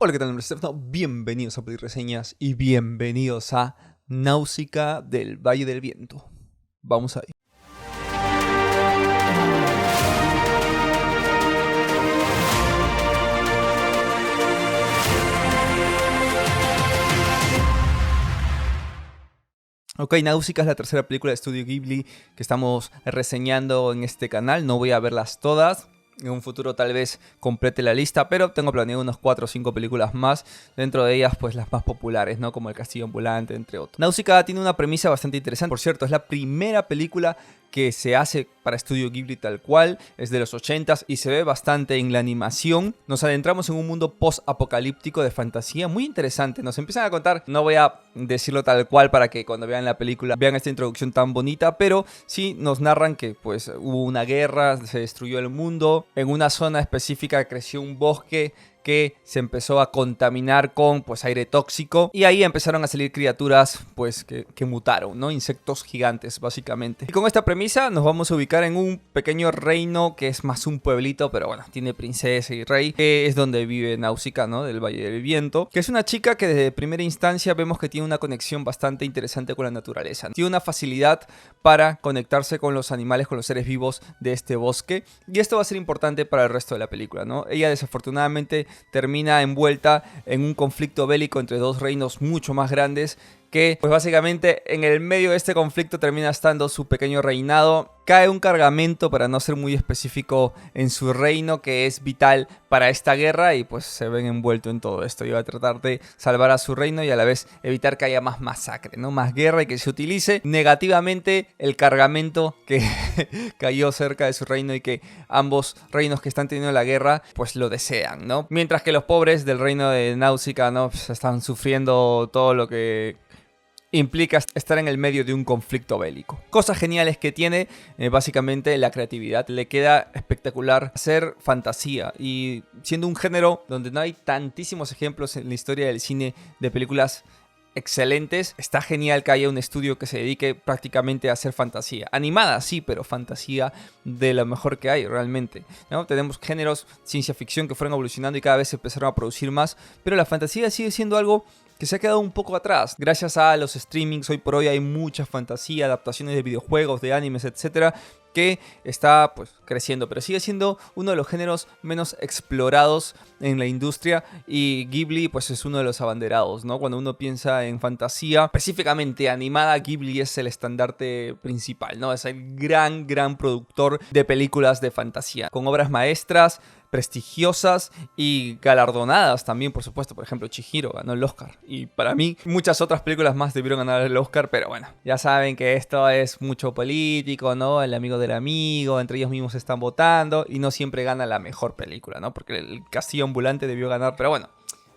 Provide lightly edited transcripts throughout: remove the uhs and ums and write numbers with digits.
Hola, ¿qué tal? Mi nombre es Stefano. Bienvenidos a Pedir Reseñas y bienvenidos a Náusica del Valle del Viento. Vamos ahí. Ok, Náusica es la tercera película de Estudio Ghibli que estamos reseñando en este canal. No voy a verlas todas. En un futuro tal vez complete la lista, pero tengo planeado unos 4 o 5 películas más. Dentro de ellas, pues las más populares, ¿no? Como El Castillo Ambulante, entre otros. Náusica tiene una premisa bastante interesante. Por cierto, es la primera película que se hace para Estudio Ghibli tal cual, es de los 80s y se ve bastante en la animación. Nos adentramos en un mundo post-apocalíptico de fantasía muy interesante. Nos empiezan a contar, no voy a decirlo tal cual para que cuando vean la película vean esta introducción tan bonita, pero sí nos narran que pues hubo una guerra, se destruyó el mundo, en una zona específica creció un bosque que se empezó a contaminar con pues aire tóxico y ahí empezaron a salir criaturas pues que mutaron, ¿no? Insectos gigantes básicamente. Y con esta premisa nos vamos a ubicar en un pequeño reino que es más un pueblito, pero bueno, tiene princesa y rey, que es donde vive Náusica, ¿no? Del Valle del Viento, que es una chica que desde primera instancia vemos que tiene una conexión bastante interesante con la naturaleza. Tiene una facilidad para conectarse con los animales, con los seres vivos de este bosque, y esto va a ser importante para el resto de la película, ¿no? Ella desafortunadamente termina envuelta en un conflicto bélico entre dos reinos mucho más grandes que pues básicamente en el medio de este conflicto termina estando su pequeño reinado. Cae un cargamento, para no ser muy específico, en su reino que es vital para esta guerra y pues se ven envueltos en todo esto. Y va a tratar de salvar a su reino y a la vez evitar que haya más masacre, ¿no? Más guerra y que se utilice negativamente el cargamento que cayó cerca de su reino y que ambos reinos que están teniendo la guerra pues lo desean, ¿no? Mientras que los pobres del reino de Náusica, ¿no? Pues están sufriendo todo lo que implica estar en el medio de un conflicto bélico. Cosas geniales que tiene, básicamente la creatividad. Le queda espectacular hacer fantasía y siendo un género donde no hay tantísimos ejemplos en la historia del cine de películas excelentes, está genial que haya un estudio que se dedique prácticamente a hacer fantasía. Animada, sí, pero fantasía de lo mejor que hay realmente, ¿no? Tenemos géneros ciencia ficción que fueron evolucionando y cada vez se empezaron a producir más, pero la fantasía sigue siendo algo que se ha quedado un poco atrás. Gracias a los streamings, hoy por hoy hay mucha fantasía, adaptaciones de videojuegos, de animes, etcétera, que está pues creciendo, pero sigue siendo uno de los géneros menos explorados en la industria y Ghibli pues es uno de los abanderados, ¿no? Cuando uno piensa en fantasía, específicamente animada, Ghibli es el estandarte principal, ¿no? Es el gran productor de películas de fantasía, con obras maestras, prestigiosas y galardonadas también, por supuesto. Por ejemplo, Chihiro ganó el Oscar y para mí muchas otras películas más debieron ganar el Oscar, pero bueno, ya saben que esto es mucho político, ¿no? El amigo del amigo, entre ellos mismos están votando y no siempre gana la mejor película, ¿no? Porque El Castillo Ambulante debió ganar, pero bueno,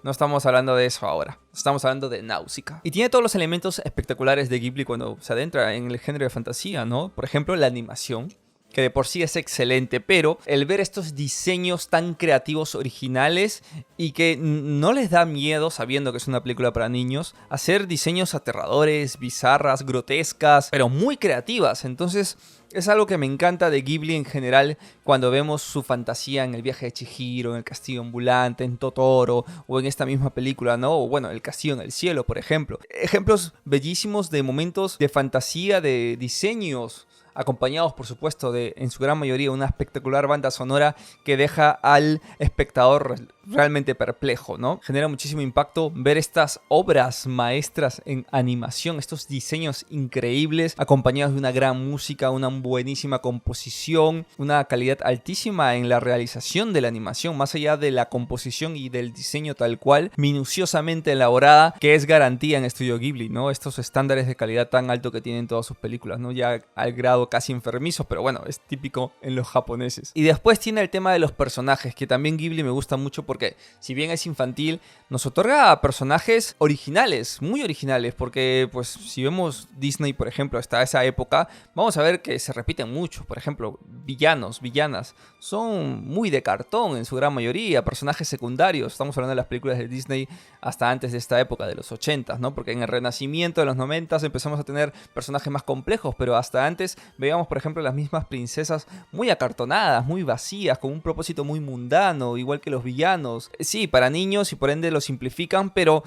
no estamos hablando de eso ahora. Estamos hablando de Náusica. Y tiene todos los elementos espectaculares de Ghibli cuando se adentra en el género de fantasía, ¿no? Por ejemplo, la animación, que de por sí es excelente, pero el ver estos diseños tan creativos, originales, y que no les da miedo, sabiendo que es una película para niños, hacer diseños aterradores, bizarras, grotescas, pero muy creativas. Entonces es algo que me encanta de Ghibli en general cuando vemos su fantasía en El viaje de Chihiro, en El Castillo Ambulante, en Totoro o en esta misma película, ¿no? O bueno, El Castillo en el Cielo, por ejemplo. Ejemplos bellísimos de momentos de fantasía, de diseños acompañados por supuesto de, en su gran mayoría, una espectacular banda sonora que deja al espectador realmente perplejo, ¿no? Genera muchísimo impacto ver estas obras maestras en animación, estos diseños increíbles acompañados de una gran música, una buenísima composición, una calidad altísima en la realización de la animación, más allá de la composición y del diseño tal cual, minuciosamente elaborada, que es garantía en Estudio Ghibli, ¿no? Estos estándares de calidad tan alto que tienen todas sus películas, ¿no? Ya al grado casi enfermizos, pero bueno, es típico en los japoneses. Y después tiene el tema de los personajes, que también Ghibli me gusta mucho porque si bien es infantil, nos otorga personajes originales, muy originales, porque pues si vemos Disney, por ejemplo, hasta esa época, vamos a ver que se se repiten mucho. Por ejemplo, villanos, villanas, son muy de cartón en su gran mayoría, personajes secundarios. Estamos hablando de las películas de Disney hasta antes de esta época, de los 80s, ¿no? Porque en el Renacimiento de los 90s empezamos a tener personajes más complejos, pero hasta antes veíamos, por ejemplo, las mismas princesas muy acartonadas, muy vacías, con un propósito muy mundano, igual que los villanos. Sí, para niños y por ende lo simplifican, pero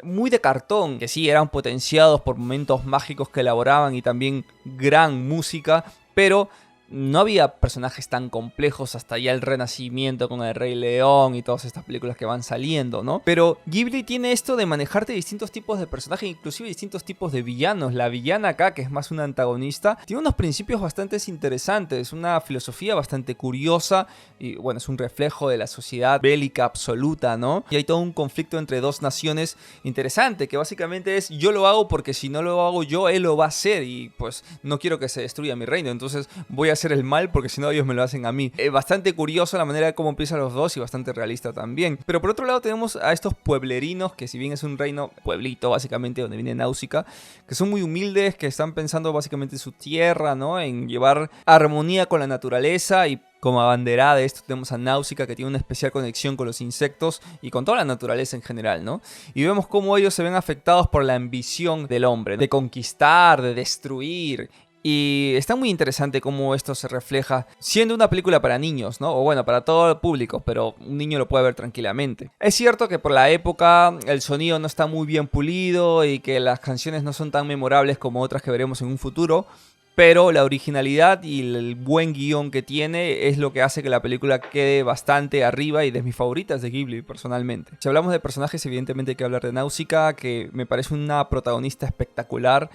muy de cartón, que sí, eran potenciados por momentos mágicos que elaboraban y también gran música, pero no había personajes tan complejos hasta ya el Renacimiento con el Rey León y todas estas películas que van saliendo, ¿no? Pero Ghibli tiene esto de manejarte distintos tipos de personajes, inclusive distintos tipos de villanos. La villana acá, que es más una antagonista, tiene unos principios bastante interesantes, una filosofía bastante curiosa y bueno, es un reflejo de la sociedad bélica absoluta, ¿no? Y hay todo un conflicto entre dos naciones interesante, que básicamente es yo lo hago porque si no lo hago yo, él lo va a hacer y pues no quiero que se destruya mi reino, entonces voy a hacer el mal porque si no ellos me lo hacen a mí. Bastante curioso la manera de cómo empiezan los dos y bastante realista también. Pero por otro lado tenemos a estos pueblerinos, que si bien es un reino, pueblito básicamente, donde viene Náusica, que son muy humildes, que están pensando básicamente en su tierra, ¿no? En llevar armonía con la naturaleza y como abanderada de esto tenemos a Náusica, que tiene una especial conexión con los insectos y con toda la naturaleza en general, ¿no? Y vemos cómo ellos se ven afectados por la ambición del hombre, ¿no? De conquistar, de destruir. Y está muy interesante cómo esto se refleja siendo una película para niños, ¿no? O bueno, para todo el público, pero un niño lo puede ver tranquilamente. Es cierto que por la época el sonido no está muy bien pulido y que las canciones no son tan memorables como otras que veremos en un futuro, pero la originalidad y el buen guión que tiene es lo que hace que la película quede bastante arriba y de mis favoritas de Ghibli personalmente. Si hablamos de personajes, evidentemente hay que hablar de Náusica, que me parece una protagonista espectacular.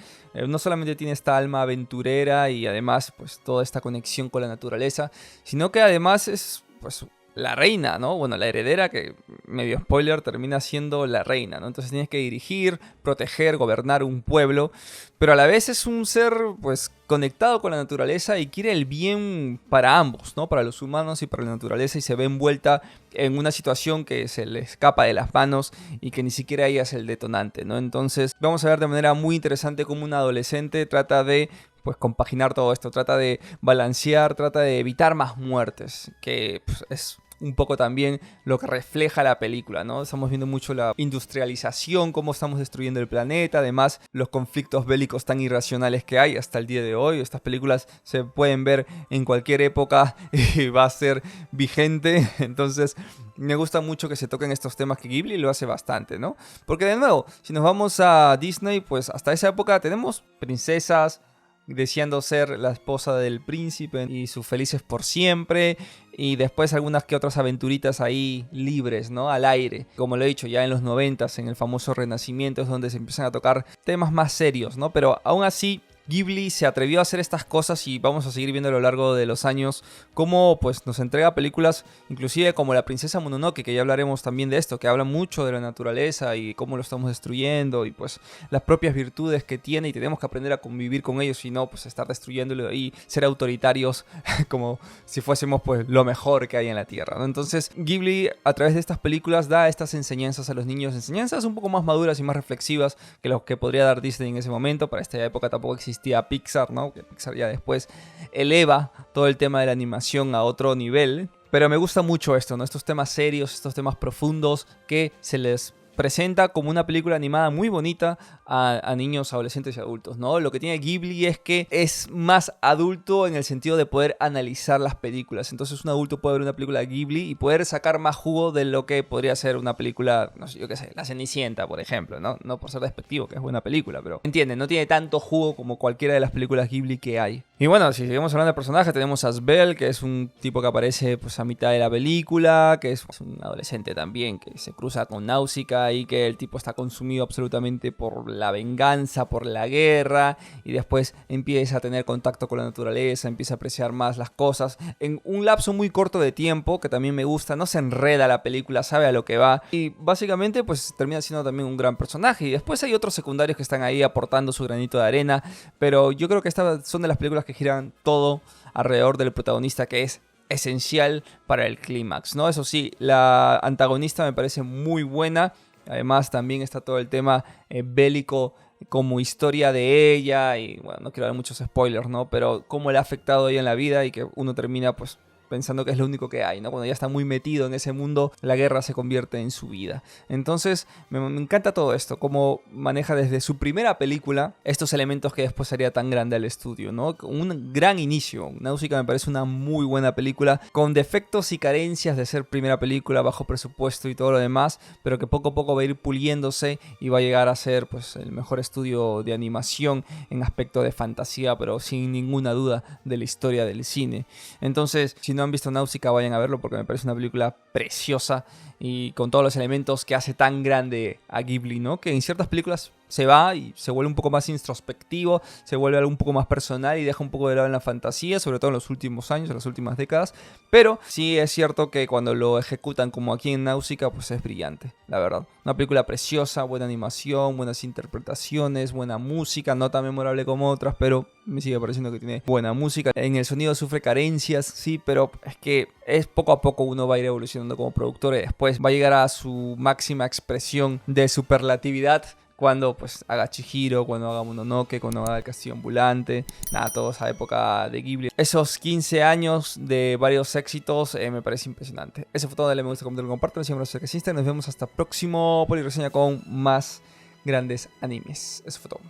No solamente tiene esta alma aventurera y además pues toda esta conexión con la naturaleza, sino que además es pues la reina, ¿no? Bueno, la heredera, que medio spoiler, termina siendo la reina, ¿no? Entonces tienes que dirigir, proteger, gobernar un pueblo, pero a la vez es un ser, pues, conectado con la naturaleza y quiere el bien para ambos, ¿no? Para los humanos y para la naturaleza, y se ve envuelta en una situación que se le escapa de las manos y que ni siquiera ella es el detonante, ¿no? Entonces vamos a ver de manera muy interesante cómo un adolescente trata de pues compaginar todo esto, trata de balancear, trata de evitar más muertes, que pues, es un poco también lo que refleja la película, ¿no? Estamos viendo mucho la industrialización, cómo estamos destruyendo el planeta, además los conflictos bélicos tan irracionales que hay hasta el día de hoy. Estas películas se pueden ver en cualquier época y va a ser vigente, entonces me gusta mucho que se toquen estos temas, que Ghibli lo hace bastante, ¿no? Porque de nuevo, si nos vamos a Disney, pues hasta esa época tenemos princesas deseando ser la esposa del príncipe y sus felices por siempre, y después algunas que otras aventuritas ahí libres, ¿no? Al aire. Como lo he dicho, ya en los 90s, en el famoso Renacimiento, es donde se empiezan a tocar temas más serios, ¿no? Pero aún así Ghibli se atrevió a hacer estas cosas y vamos a seguir viendo a lo largo de los años cómo pues, nos entrega películas, inclusive como La Princesa Mononoke, que ya hablaremos también de esto, que habla mucho de la naturaleza y cómo lo estamos destruyendo y pues las propias virtudes que tiene, y tenemos que aprender a convivir con ellos y no pues estar destruyéndolo y ser autoritarios como si fuésemos pues lo mejor que hay en la tierra, ¿no? Entonces Ghibli a través de estas películas da estas enseñanzas a los niños, enseñanzas un poco más maduras y más reflexivas que los que podría dar Disney en ese momento. Para esta época tampoco existía Pixar, ¿no? Que Pixar ya después eleva todo el tema de la animación a otro nivel. Pero me gusta mucho esto, ¿no? Estos temas serios, estos temas profundos que se les presenta como una película animada muy bonita a niños, adolescentes y adultos, ¿no? Lo que tiene Ghibli es que es más adulto en el sentido de poder analizar las películas. Entonces un adulto puede ver una película de Ghibli y poder sacar más jugo de lo que podría ser una película, no sé, yo qué sé, La Cenicienta, por ejemplo, ¿no? No por ser despectivo, que es buena película, pero entienden, no tiene tanto jugo como cualquiera de las películas Ghibli que hay. Y bueno, si seguimos hablando de personajes, tenemos a Asbel, que es un tipo que aparece pues a mitad de la película, que es un adolescente también, que se cruza con Náusica y que el tipo está consumido absolutamente por la venganza, por la guerra, y después empieza a tener contacto con la naturaleza, empieza a apreciar más las cosas en un lapso muy corto de tiempo, que también me gusta. No se enreda la película, sabe a lo que va, y básicamente pues termina siendo también un gran personaje. Y después hay otros secundarios que están ahí aportando su granito de arena, pero yo creo que estas son de las películas que giran todo alrededor del protagonista, que es esencial para el clímax, ¿no? Eso sí, la antagonista me parece muy buena. Además también está todo el tema bélico como historia de ella y bueno, no quiero dar muchos spoilers, ¿no? Pero cómo le ha afectado a ella en la vida y que uno termina pues pensando que es lo único que hay, ¿no? Cuando ya está muy metido en ese mundo, la guerra se convierte en su vida. Entonces, me encanta todo esto, cómo maneja desde su primera película estos elementos que después haría tan grande al estudio, ¿no? Un gran inicio. Náusica me parece una muy buena película, con defectos y carencias de ser primera película, bajo presupuesto y todo lo demás, pero que poco a poco va a ir puliéndose y va a llegar a ser pues el mejor estudio de animación en aspecto de fantasía, pero sin ninguna duda de la historia del cine. Entonces, si no han visto Náusica, vayan a verlo porque me parece una película preciosa y con todos los elementos que hace tan grande a Ghibli, ¿no? Que en ciertas películas se va y se vuelve un poco más introspectivo, se vuelve algo un poco más personal y deja un poco de lado en la fantasía, sobre todo en los últimos años, en las últimas décadas. Pero sí es cierto que cuando lo ejecutan como aquí en Náusica, pues es brillante, la verdad. Una película preciosa, buena animación, buenas interpretaciones, buena música, no tan memorable como otras, pero me sigue pareciendo que tiene buena música. En el sonido sufre carencias, sí, pero es que es poco a poco uno va a ir evolucionando como productor y después va a llegar a su máxima expresión de superlatividad cuando pues haga Chihiro, cuando haga Mononoke, cuando haga El Castillo Ambulante, nada, toda esa época de Ghibli. Esos 15 años de varios éxitos me parece impresionante. Ese fue todo, dale me gusta, comenten, compartan, siempre sé que existen. Nos vemos hasta próximo Polireseña con más grandes animes. Eso fue todo.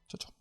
Chau, chau.